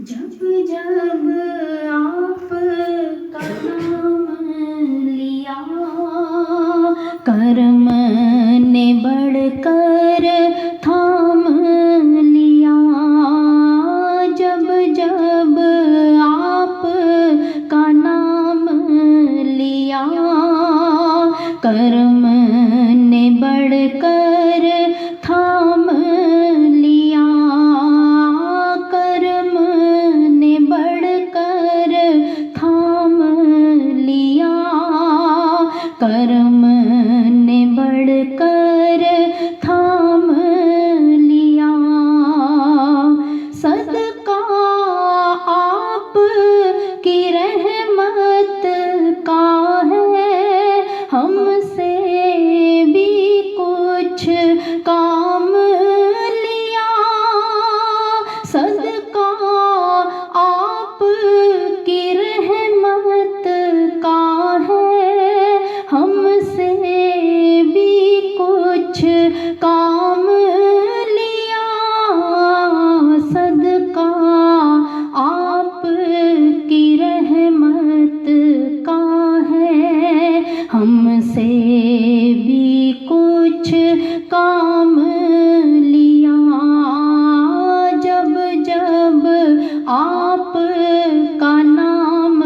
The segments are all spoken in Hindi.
जब जब आपका नाम लिया, कर्म ने बढ़कर थाम लिया। जब जब आपका नाम लिया, कर्म ने बढ़कर थाम लिया। कर्म ने बढ़कर थाम लिया। कर्म ने बढ़कर थाम लिया। सदका आप की रहमत का है, हमसे भी कुछ काम लिया। सदका आप की रहमत का है, हमसे भी कुछ काम लिया। सदका आप की रहमत का है, हमसे भी कुछ काम लिया। जब जब आपका नाम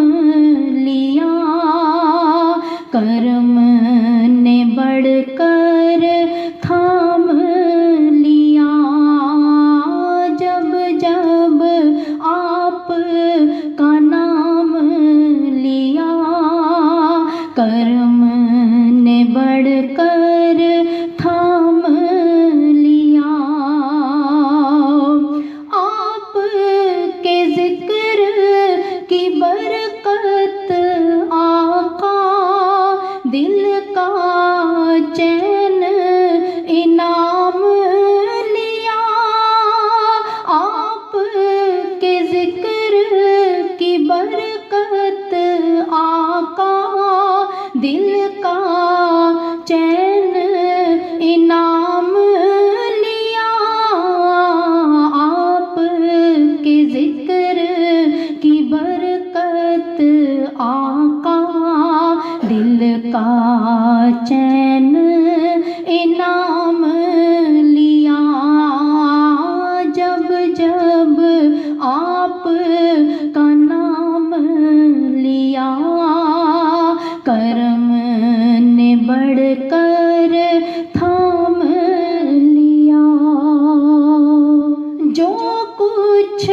लिया, कर्म ने बढ़कर थाम लिया। जब जब आपका नाम लिया, कर्म ने बढ़कर थाम लिया। आपके जिक्र की बरकत आका, दिल का चैन इनाम लिया। आपके जिक्र की बरकत आका, दिल का चैन इनाम लिया। आपके जिक्र की बरकत आका, दिल का चैन इनाम लिया। जब जब आपका नाम लिया, कर्म ने बढ़कर थाम लिया। जो कुछ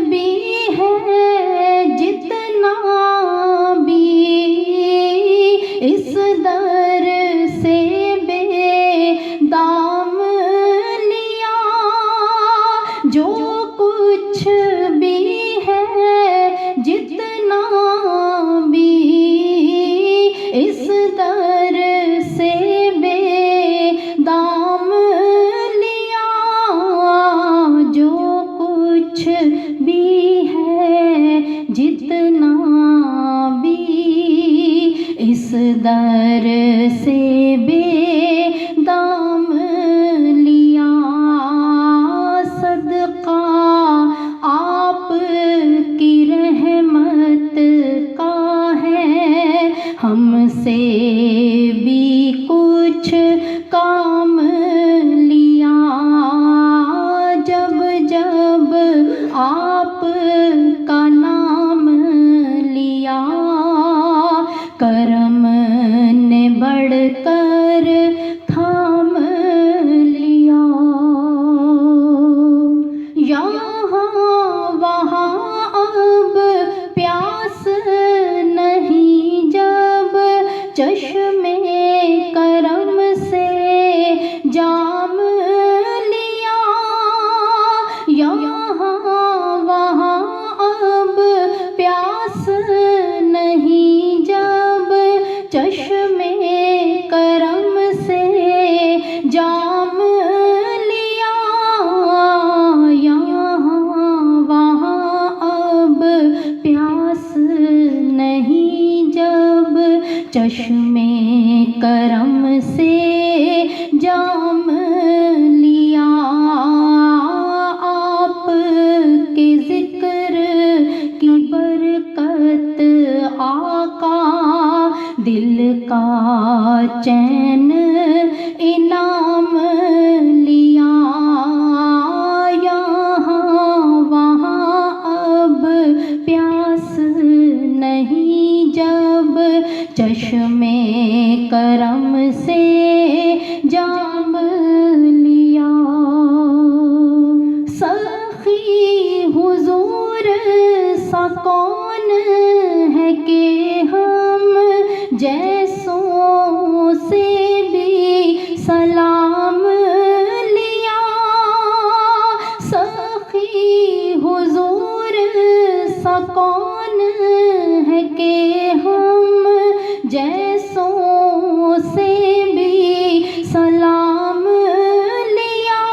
भी है, जितना भी इस दर से बेदाम लिया। जो कुछ भी है, जितना भी इस दर से बेदाम लिया। जो कुछ भी है, जितना भी इस दर से बेदाम लिया। सदका आप की रहमत का है, हमसे भी कुछ काम लिया। जब जब आपका नाम लिया, कर्म ने बढ़कर थाम लिया। यहाँ वहाँ अब प्यास नहीं, जब चश्मे करम से जाम लिया। यहाँ वहाँ अब प्यास नहीं, जब चश्मे करम से जाम लिया। यहाँ वहाँ अब प्यास नहीं, जब चश्मे करम से जाम लिया। आपके जिक्र चैन इनाम लिया, यहाँ वहाँ अब प्यास नहीं जब चश्मे करम से जाम लिया। सखी हुजूर सा कौन है कि हम जैसों से भी सलाम लिया। सखी हुजूर सा कौन है कि हम जैसों से भी सलाम लिया।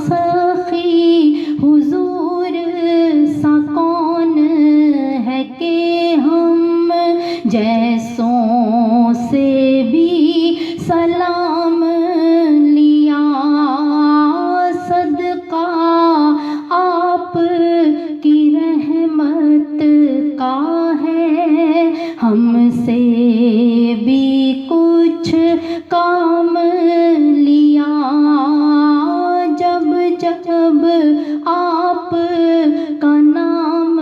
सखी हुजूर सा कौन है कि हम जैसों से भी सलाम लिया। सदका आप की रहमत का है, हमसे भी कुछ काम लिया। जब जब आप का नाम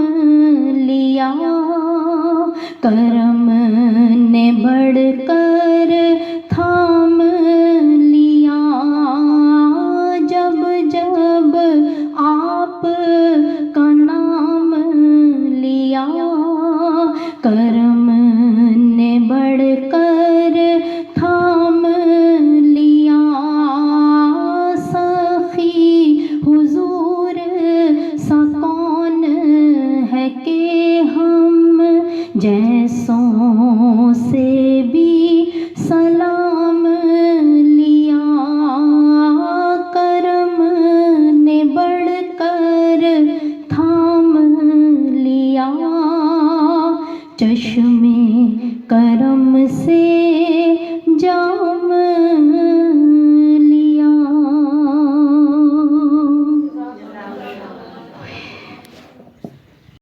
लिया, करम ने बढ़कर थाम लिया। जब जब आप का नाम लिया, करम ने बढ़कर थाम लिया। सखी हुजूर सा कौन है कि हम जैसों से भी सलाम लिया। करम ने बढ़कर थाम लिया। चश्मे